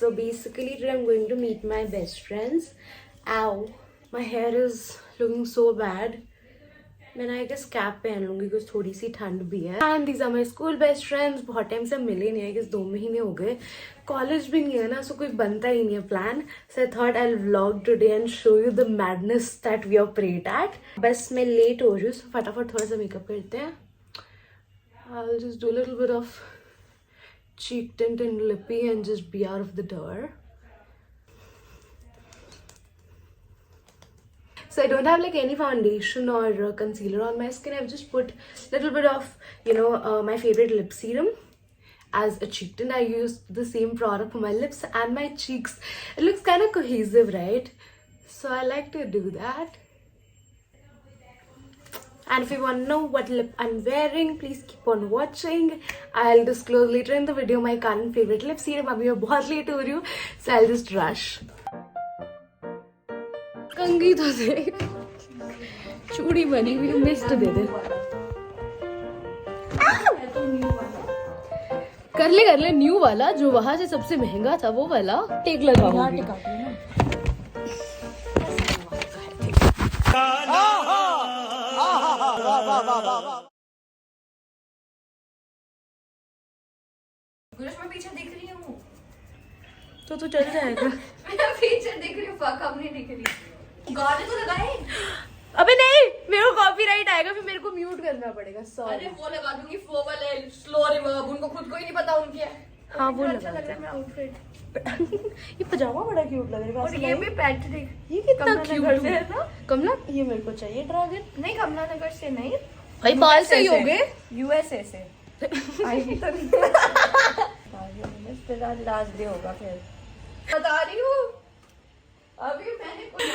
So basically today I'm going to meet my best friends. Ow, my hair is looking so bad. मैंने I guess cap पहन लूंगी क्योंकि थोड़ी सी ठंड भी है. And these are my school best friends. बहुत टाइम से मिले नहीं है, गेस 2 महीने हो गए. कॉलेज भी नहीं है ना, सो कोई बनता ही नहीं है plan. So I thought I vlog today and show you the madness that we operate at. बस मैं लेट हो रही हूँ, सो फटाफट थोड़ा सा मेकअप करते हैं. I will just do little bit of cheek tint and lippy and just be out of the door. So I don't have like any foundation or concealer on my skin. I've just put a little bit of, my favorite lip serum as a cheek tint. I used the same product for my lips and my cheeks. It looks kind of cohesive, right? So I like to do that. And if you want to know what lip I'm wearing, please keep on watching. I'll disclose later in the video my current favorite lip serum. अभी मैं बहुत late हो रही हूँ, so I'll just rush. कंघी तो दे, चूड़ी बनी हुई, मिस्ट दे दे. कर ले न्यू वाला, जो वहां से सबसे महंगा था वो वाला. टेक लगाऊंगी. गुरिश्क, मैं पीछे दिख रही हूँ. तो तू चल जाएगा. मैं पीछे दिख रही हूँ, फक अब नहीं दिख रही. गाने तो लगाए. अबे नहीं, मेरे को कॉपीराइट आएगा, फिर मेरे को म्यूट करना पड़ेगा. सॉरी. अरे वो लगा दूंगी, वो वाले स्लो रिवर्ब. उनको खुद को ही नहीं पता उनकी है. हाँ वो अच्छा लग रहा है मेरा आउटफिट. ये पजामा बड़ा क्यूट लग रहा है. और ये भी पैंट देख. ये कितना कमला क्यूट है ना. कमला, ये मेरे को चाहिए ड्रैगन. नहीं, कमला नगर से नहीं, भाई बाल सही हो गए. यूएसए से. आई भी तो नहीं. लास्ट डे होगा फिर. बता रही हूँ, अभी मैंने कोई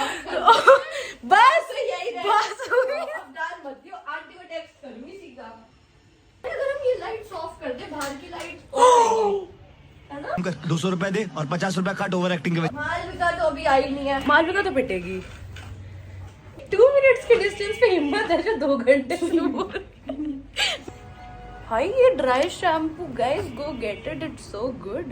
बस यही रहे. बस हो गई. अब डाल मत दियो, आंटी को टेक्स्ट करूंगी सीधा. अगर हम ये लाइट ऑफ कर दे, बाहर की लाइट है ना. 200 रुपए दे और 50 रुपए काट ओवर एक्टिंग के. मालविका तो अभी आई नहीं है. मालविका तो पिटेगी. 2 मिनट्स के डिस्टेंस पे हिम्मत है जो 2 घंटे से बोल. भाई ये dry shampoo, guys go get it, it's so good.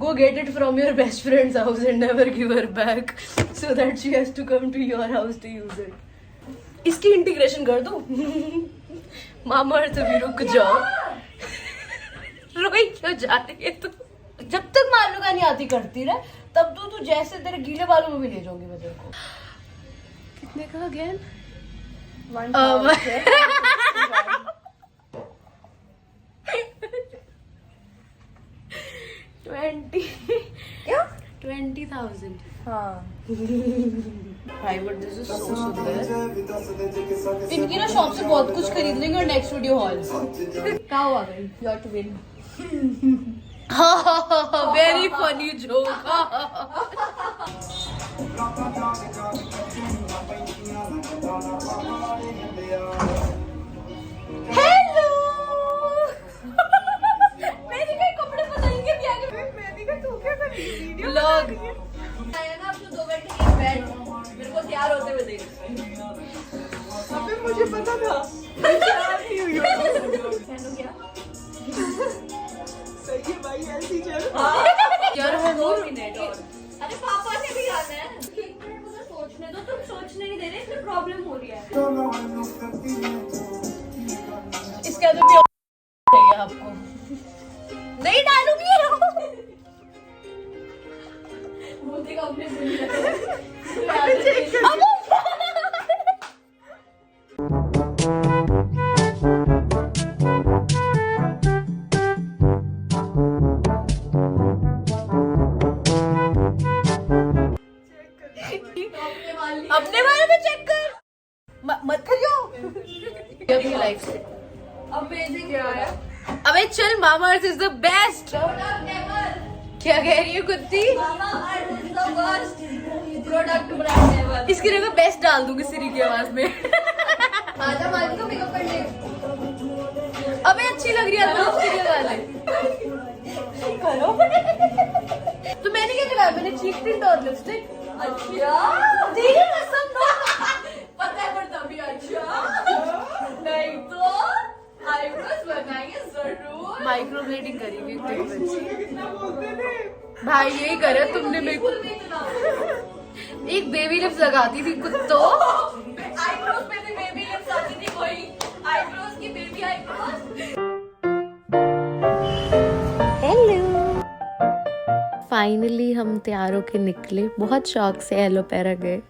Go get it from your best friend's house and never give her back so that she has to come to your house to use it. इसकी integration कर दो. मामा अर्थ भी रुक जाओ. रोई क्यों जा रही है तू? जब तक मालूका नहीं आती करती रहे, तब तू जैसे तेरे गीले बालों में भी ले जाऊंगी मैं तेरे को. कितने का अगेन? 20,000. हाँ. भाई बट दिस इज सो सुंदर. इनकी ना शॉप से बहुत कुछ खरीद लेंगे और नेक्स्ट वीडियो हॉल. कहाँ आ गई? You have to win. Very funny joke. Hello. मेरी कई कपड़े बदलेंगे भी आगे. मेरी का तू क्या कर रही है? वीडियो व्लॉग आया ना. अब तो 2 घंटे की बैठ मेरे को तैयार होते हुए देख. अबे मुझे पता था. पहनू क्या? सही है भाई, ऐसी चल. यार 2 मिनट और. अरे पापा ने भी आना है. 1 मिनट मुझे सोचने दो. तुम सोचने नहीं दे रहे, इसमें प्रॉब्लम हो रही है. इसके अंदर भी चाहिए आपको. नहीं डालूंगी. मोदी का अपने बोली अपने बारे में चेक कर. मत करियो. अपनी लाइफ से अमेजिंग क्या है. अबे चल, Mamaearth is the best. क्या कह रही है कुत्ती? Mamaearth is the worst product brand ever. इसकी जगह बेस्ट डाल दूंगी सिरी की आवाज में. आजा मालिक को मेकअप कर ले. अबे अच्छी लग रही है तो सीरियल वाले. करो. तो मैंने क्या लगाया? मैंने चीक टिंट और लिपस्टिक. अच्छा तेरी कसम. पता है पर तभी. अच्छा नहीं तो आईब्रोज बनाएंगे जरूर. माइक्रोब्लेडिंग करेगी भाई, यही करे तुमने मेरे को। एक बेबी लिप्स लगाती थी कुत्तों। आईब्रोज पे भी बेबी लिप्स आती थी कोई, आईब्रोज की बेबी आईब्रोज। फाइनली हम तैयार होके निकले, बहुत शौक से एलोपेरा गए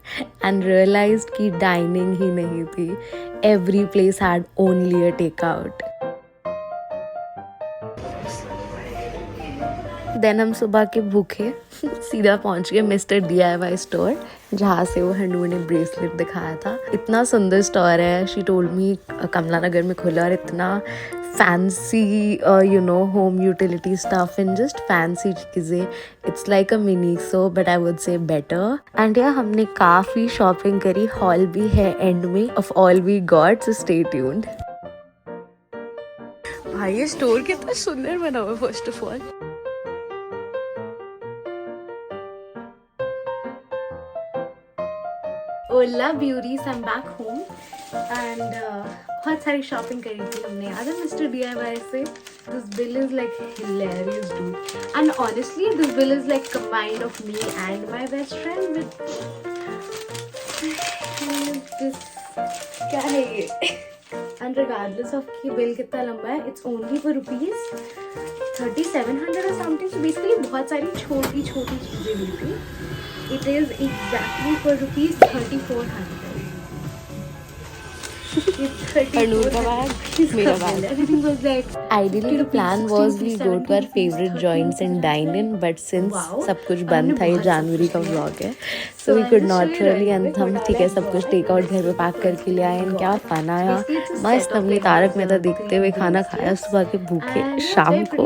एंड रियलाइज्ड कि डाइनिंग ही नहीं थी, every place had only a take out. Then हम सुबह के भूखे सीधा पहुंच गए मिस्टर DIY स्टोर, जहाँ से वो हनू ने ब्रेसलेट दिखाया था। इतना सुंदर स्टोर है, शी टोल्ड मी कमला नगर में खुला, और इतना fancy home utility stuff and just fancy चीजें, it's like a mini so but I would say better. And yeah हमने काफी शॉपिंग करी, हॉल भी है एंड में of all we got, so stay tuned. भाई ये स्टोर कितना सुंदर बना हुआ first of all. Hola beauties, I'm back home and बहुत सारी शॉपिंग करी थी हमने आज मिस्टर DIY से। This bill is like hilarious dude, and honestly this bill is like combined of me and my best friend with this, क्या है ये? And regardless of कि बिल कितना लंबा है, it's only for rupees 3700 or something, so basically बहुत सारी छोटी छोटी चीजें ली थी। It is exactly for rupees 3400. Ideally the plan was we go to our favorite joints and dine in, but since सब कुछ बंद था, ये जनवरी का व्लॉग है, so we could not really, and हम ठीक है सब कुछ टेक आउट घर पे पैक करके ले आए। एंड क्या फन आया, मस्त हमने तारक मेहता देखते हुए खाना खाया सुबह के भूखे, शाम को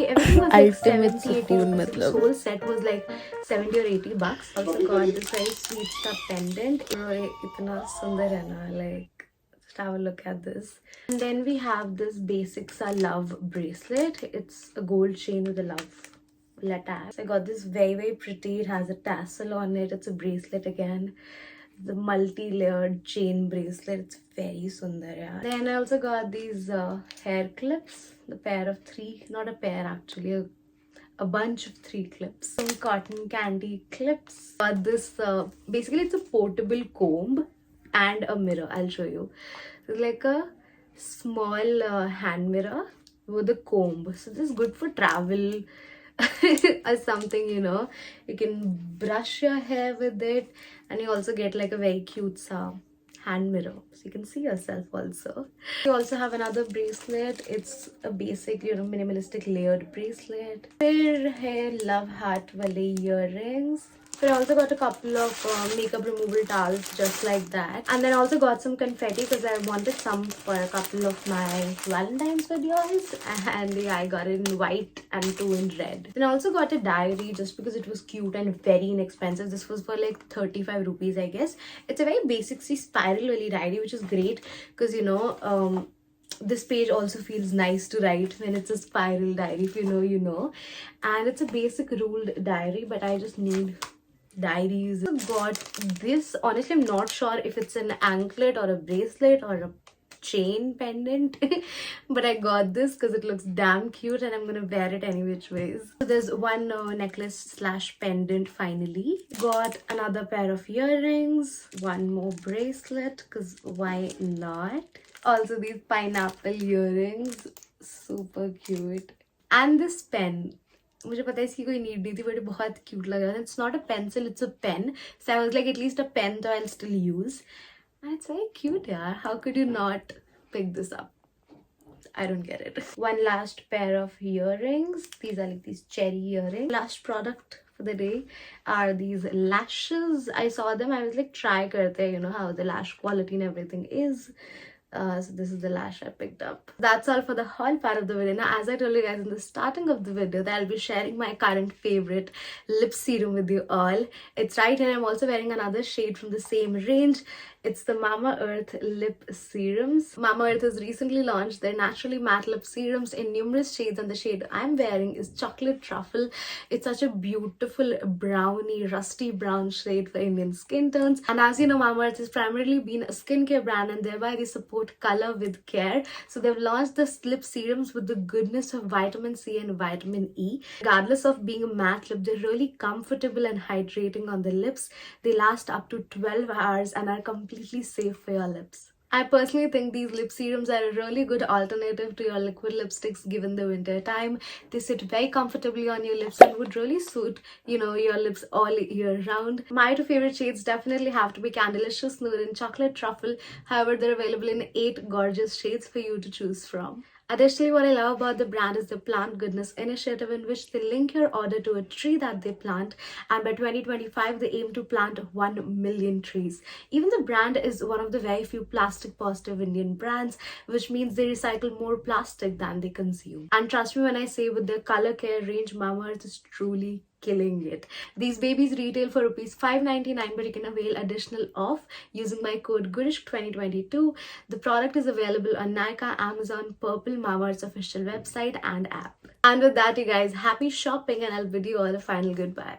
अल्टीमेट सुकून। मतलब whole set was like 70 or 80 bucks. Also got this very sweet stuff pendant, इतना सुंदर है ना, like have a look at this. And then we have this basic sa love bracelet. It's a gold chain with a love letter. So I got this very pretty, it has a tassel on it, it's a bracelet again, the multi-layered chain bracelet, it's very sundar, yeah. Then I also got these hair clips, the pair of 3, not a pair actually, a bunch of 3 clips, some cotton candy clips. Got this basically it's a portable comb and a mirror. I'll show you. It's like a small hand mirror with a comb, so this is good for travel or something, you can brush your hair with it, and you also get like a very cute hand mirror, so you can see yourself also. You also have another bracelet. It's a basic minimalistic layered bracelet. Fir hai love heart wale earrings. So I also got a couple of makeup removal towels just like that, and then also got some confetti because I wanted some for a couple of my Valentine's videos, and yeah, I got it in white and 2 in red. Then I also got a diary just because it was cute and very inexpensive. This was for like 35 rupees, I guess. It's a very basic spiral wali diary, which is great because this page also feels nice to write when it's a spiral diary. If you know, and it's a basic ruled diary, but I just need diaries. I got this. Honestly, I'm not sure if it's an anklet or a bracelet or a chain pendant but I got this because it looks damn cute and I'm gonna wear it any which ways. So there's one necklace slash pendant. Finally got another pair of earrings, one more bracelet because why not. Also these pineapple earrings, super cute, and this pen. मुझे पता है इसकी कोई need नहीं थी but बहुत cute लग रहा था. It's not a pencil, it's a pen, so I was like at least a pen तो I will still use, and it's very cute यार. How could you not pick this up? I don't get it. One last pair of earrings. These are like these cherry earrings. Last product for the day are these lashes. I saw them, I was like try karte, how the lash quality and everything is. So this is the lash I picked up. That's all for the haul part of the video. Now, as I told you guys in the starting of the video, that I'll be sharing my current favorite lip serum with you all. It's right here. I'm also wearing another shade from the same range. It's the Mama Earth Lip Serums. Mama Earth has recently launched their naturally matte lip serums in numerous shades, and the shade I'm wearing is Chocolate Truffle. It's such a beautiful browny, rusty brown shade for Indian skin tones. And as you know, Mama Earth has primarily been a skincare brand, and thereby they support color with care. So they've launched the lip serums with the goodness of vitamin C and vitamin E. Regardless of being a matte lip, they're really comfortable and hydrating on the lips. They last up to 12 hours and are completely safe for your lips. I personally think these lip serums are a really good alternative to your liquid lipsticks given the winter time. They sit very comfortably on your lips and would really suit, your lips all year round. My two favorite shades definitely have to be Candlelicious Nude and Chocolate Truffle. However, they're available in 8 gorgeous shades for you to choose from. Additionally, what I love about the brand is the Plant Goodness initiative, in which they link your order to a tree that they plant, and by 2025 they aim to plant 1 million trees. Even the brand is one of the very few plastic positive Indian brands, which means they recycle more plastic than they consume. And trust me when I say, with their color care range, Mamaearth is truly killing it. These babies retail for rupees 599, but you can avail additional off using my code Gurishq 2022. The product is available on Nykaa, Amazon, Purple, Mamaearth's official website and app. And with that, you guys, happy shopping, and I'll bid you all a final goodbye.